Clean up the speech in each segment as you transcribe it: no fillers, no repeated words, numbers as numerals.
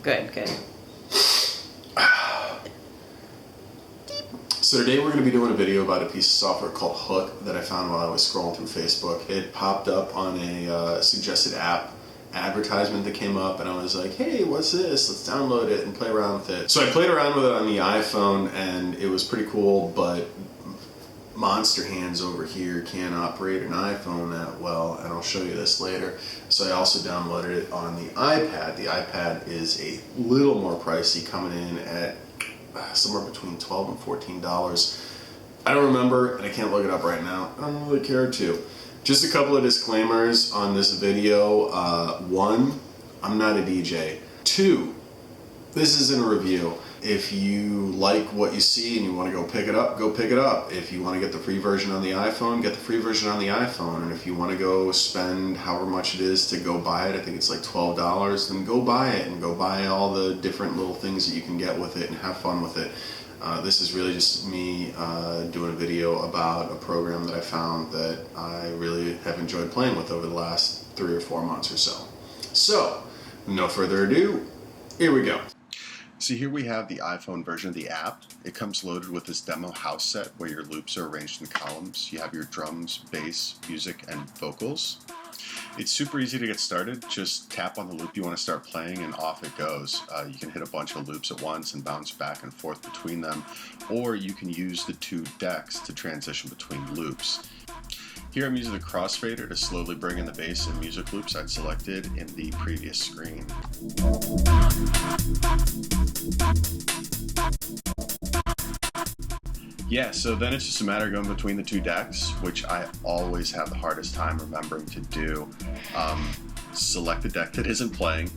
Good, good. So today we're going to be doing a video about a piece of software called Hook that I found while I was scrolling through Facebook. It popped up on a suggested app advertisement that came up, and I was like, hey, what's this? Let's download it and play around with it. So I played around with it on the iPhone, and it was pretty cool, but Monster Hands over here can't operate an iPhone that well, and I'll show you this later. So I also downloaded it on the iPad. The iPad is a little more pricey, coming in at somewhere between $12 and $14. I don't remember, and I can't look it up right now. I don't really care to. Just a couple of disclaimers on this video. One, I'm not a DJ. Two, this isn't a review. If you like what you see and you want to go pick it up, go pick it up. If you want to get the free version on the iPhone, get the free version on the iPhone. And if you want to go spend however much it is to go buy it, I think it's like $12, then go buy it and go buy all the different little things that you can get with it and have fun with it. This is really just me doing a video about a program that I found that I really have enjoyed playing with over the last 3 or 4 months or so. So, no further ado, here we go. So here we have the iPhone version of the app. It comes loaded with this demo house set where your loops are arranged in columns. You have your drums, bass, music, and vocals. It's super easy to get started. Just tap on the loop you want to start playing and off it goes. You can hit a bunch of loops at once and bounce back and forth between them, or you can use the 2 decks to transition between loops. Here I'm using the crossfader to slowly bring in the bass and music loops I'd selected in the previous screen. Yeah, so then it's just a matter of going between the 2 decks, which I always have the hardest time remembering to do. Select the deck that isn't playing,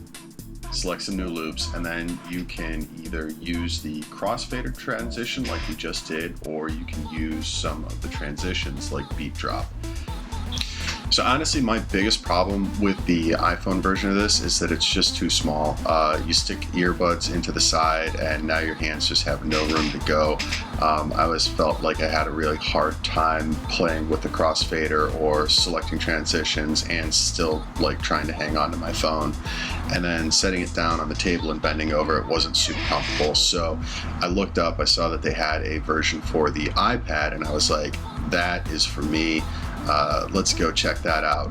select some new loops, and then you can either use the crossfader transition like we just did, or you can use some of the transitions like beat drop. So honestly, my biggest problem with the iPhone version of this is that it's just too small. You stick earbuds into the side and now your hands just have no room to go. I always felt like I had a really hard time playing with the crossfader or selecting transitions and still like trying to hang on to my phone. And then setting it down on the table and bending over, it wasn't super comfortable. So I looked up, I saw that they had a version for the iPad, and I was like, that is for me. Let's go check that out.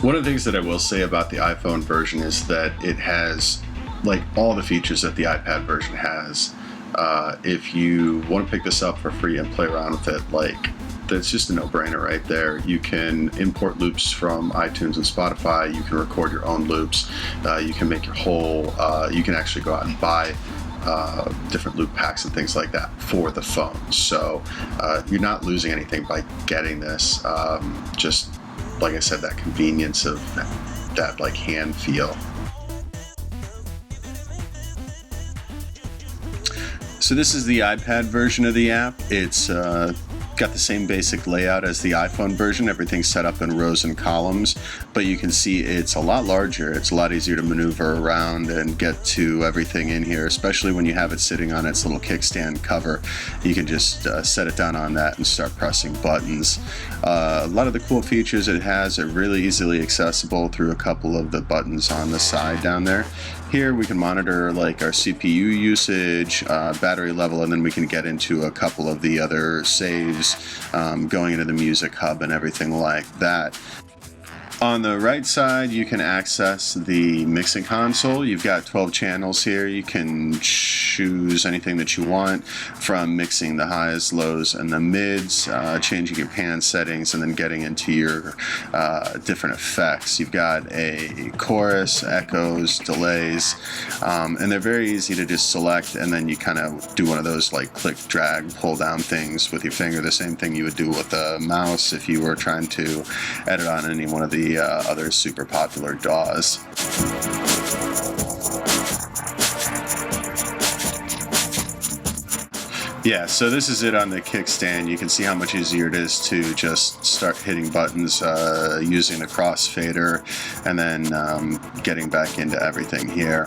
One of the things that I will say about the iPhone version is that it has like all the features that the iPad version has. If you want to pick this up for free and play around with it, like that's just a no-brainer right there. You can import loops from iTunes and Spotify. You can record your own loops. You can make your whole, you can actually go out and buy different loop packs and things like that for the phone. So you're not losing anything by getting this. Just like I said, that convenience of that like hand feel. So this is the iPad version of the app. It's got the same basic layout as the iPhone version. Everything's set up in rows and columns, but you can see it's a lot larger. It's a lot easier to maneuver around and get to everything in here, especially when you have it sitting on its little kickstand cover. You can just set it down on that and start pressing buttons. A lot of the cool features it has are really easily accessible through a couple of the buttons on the side down there. Here we can monitor like our CPU usage, battery level, and then we can get into a couple of the other saves, going into the music hub and everything like that. On the right side, you can access the mixing console. You've got 12 channels here. You can choose anything that you want, from mixing the highs, lows, and the mids, changing your pan settings, and then getting into your different effects. You've got a chorus, echoes, delays, and they're very easy to just select, and then you kind of do one of those like click, drag, pull down things with your finger, the same thing you would do with a mouse if you were trying to edit on any one of the other super popular DAWs. Yeah, so this is it on the kickstand. You can see how much easier it is to just start hitting buttons using the crossfader and then getting back into everything here.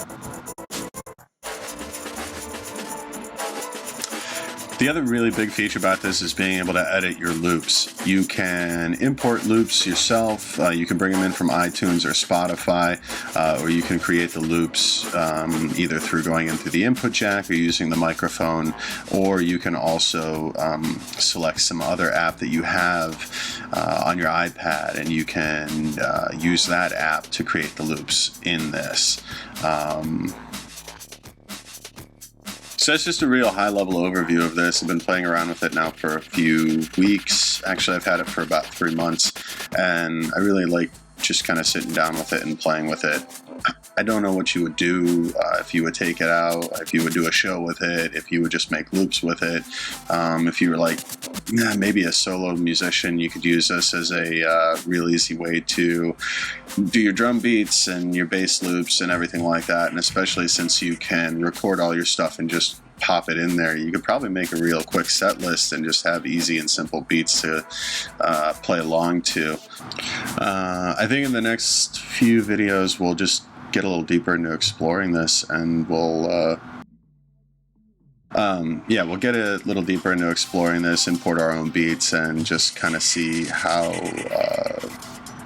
The other really big feature about this is being able to edit your loops. You can import loops yourself. You can bring them in from iTunes or Spotify, or you can create the loops either through going in through the input jack or using the microphone, or you can also select some other app that you have on your iPad, and you can use that app to create the loops in this. So that's just a real high-level overview of this. I've been playing around with it now for a few weeks. Actually, I've had it for about 3 months, and I really like just kind of sitting down with it and playing with it. I don't know what you would do if you would take it out, if you would do a show with it, if you would just make loops with it. If you were like, maybe a solo musician, you could use this as a real easy way to do your drum beats and your bass loops and everything like that. And especially since you can record all your stuff and just pop it in there, you could probably make a real quick set list and just have easy and simple beats to play along to. I think in the next few videos we'll just get a little deeper into exploring this, and we'll get a little deeper into exploring this, import our own beats, and just kind of see how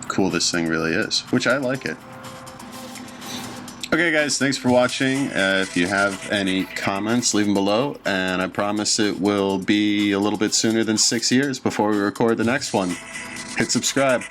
cool this thing really is, which I like it. Okay guys, thanks for watching. If you have any comments, leave them below, and I promise it will be a little bit sooner than 6 years before we record the next one. Hit subscribe.